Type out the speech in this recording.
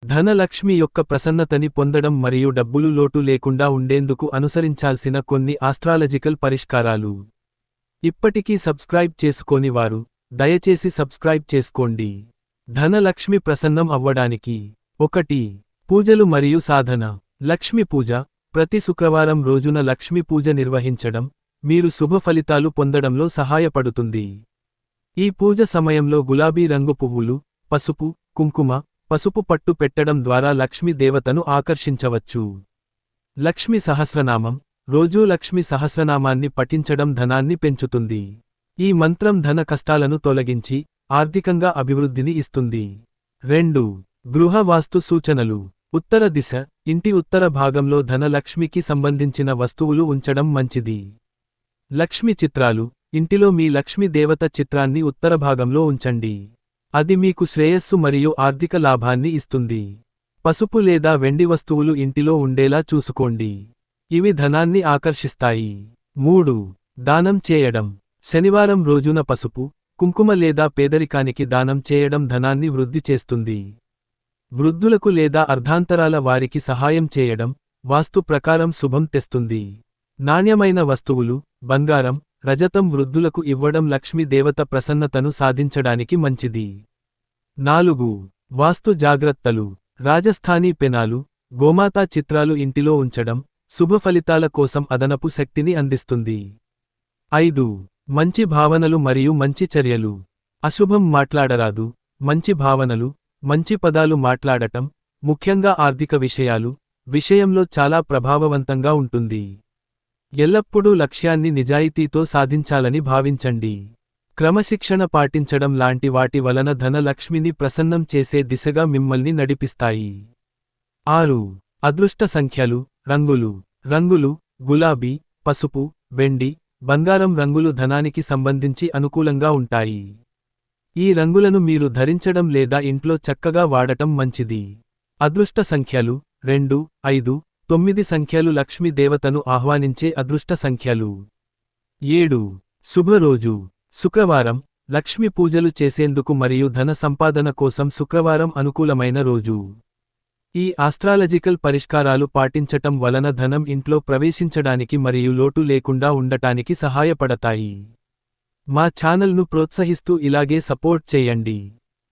ధనలక్ష్మి యొక్క ప్రసన్నతని పొందడం మరియు డబ్బులు లోటు లేకుండా ఉండేందుకు అనుసరించాల్సిన కొన్ని ఆస్ట్రాలజికల్ పరిష్కారాలు. ఇప్పటికీ సబ్స్క్రైబ్ చేసుకోని వారు దయచేసి సబ్స్క్రైబ్ చేసుకోండి. ధనలక్ష్మి ప్రసన్నం అవ్వడానికి 1. పూజలు మరియు సాధన. లక్ష్మి పూజ. ప్రతి శుక్రవారం రోజున లక్ష్మి పూజ నిర్వహించడం మీరు శుభ ఫలితాలు పొందడంలో సహాయపడుతుంది. ఈ పూజ సమయంలో గులాబీ రంగు పువ్వులు, పసుపు, కుంకుమ, పసుపు పట్టు పెట్టడం ద్వారా లక్ష్మీ దేవతను ఆకర్షించవచ్చు. లక్ష్మి సహస్రనామం. రోజూ లక్ష్మి సహస్రనామాన్ని పఠించడం ధనాన్ని పెంచుతుంది. ఈ మంత్రం ధన కష్టాలను తొలగించి ఆర్థికంగా అభివృద్ధిని ఇస్తుంది. 2. గృహ వాస్తు సూచనలు. ఉత్తర దిశ. ఇంటి ఉత్తర భాగంలో ధనలక్ష్మికి సంబంధించిన వస్తువులు ఉంచడం మంచిది. లక్ష్మి చిత్రాలు. ఇంటిలో మీ లక్ష్మి దేవత చిత్రాన్ని ఉత్తర భాగంలో ఉంచండి. అది మీకు శ్రేయస్సు మరియు ఆర్థిక లాభాన్ని ఇస్తుంది. పసుపు లేదా వెండి వస్తువులు ఇంటిలో ఉండేలా చూసుకోండి. ఇవి ధనాన్ని ఆకర్షిస్తాయి. 3. దానం చేయడం. శనివారం రోజున పసుపు, కుంకుమ లేదా పేదరికానికి దానం చేయడం ధనాన్ని వృద్ధి చేస్తుంది. వృద్ధులకు లేదా అర్ధాంతరాల వారికి సహాయం చేయడం వాస్తు ప్రకారం శుభం తెస్తుంది. నాణ్యమైన వస్తువులు, బంగారం, రజతం వృద్ధులకు ఇవ్వడం లక్ష్మీ దేవత ప్రసన్నతను సాధించడానికి మంచిది. 4. వాస్తు జాగ్రత్తలు. రాజస్థానీ పెనాలు, గోమాతా చిత్రాలు ఇంటిలో ఉంచడం శుభ ఫలితాల కోసం అదనపు శక్తిని అందిస్తుంది. 5. మంచి భావనలు మరియు మంచి చర్యలు. అశుభం మాట్లాడరాదు. మంచి భావనలు, మంచి పదాలు మాట్లాడటం, ముఖ్యంగా ఆర్థిక విషయంలో చాలా ప్రభావవంతంగా ఉంటుంది. ఎల్లప్పుడూ లక్ష్యాన్ని నిజాయితీతో సాధించాలని భావించండి. క్రమశిక్షణ పాటించడం లాంటి వాటి వలన ధనలక్ష్మిని ప్రసన్నం చేసే దిశగా మిమ్మల్ని నడిపిస్తాయి. 6. అదృష్ట సంఖ్యలు, రంగులు. రంగులు గులాబీ, పసుపు, వెండి, బంగారం రంగులు ధనానికి సంబంధించి అనుకూలంగా ఉంటాయి. ఈ రంగులను మీరు ధరించడం లేదా ఇంట్లో చక్కగా వాడటం మంచిది. అదృష్ట సంఖ్యలు 2, 5, 9 సంఖ్యలు లక్ష్మీ దేవతను ఆహ్వానించే అదృష్ట సంఖ్యలు. 7. శుభరోజు. శుక్రవారం. లక్ష్మి పూజలు చేసేందుకు మరియు ధన సంపాదన కోసం శుక్రవారం అనుకూలమైన రోజు. ఈ ఆస్ట్రాలజికల్ పరిష్కారాలు పాటించటం వలన ధనం ఇంట్లో ప్రవేశించడానికి మరియు లోటు లేకుండా ఉండటానికి సహాయపడతాయి. మా ఛానల్ను ప్రోత్సహిస్తూ ఇలాగే సపోర్ట్ చేయండి.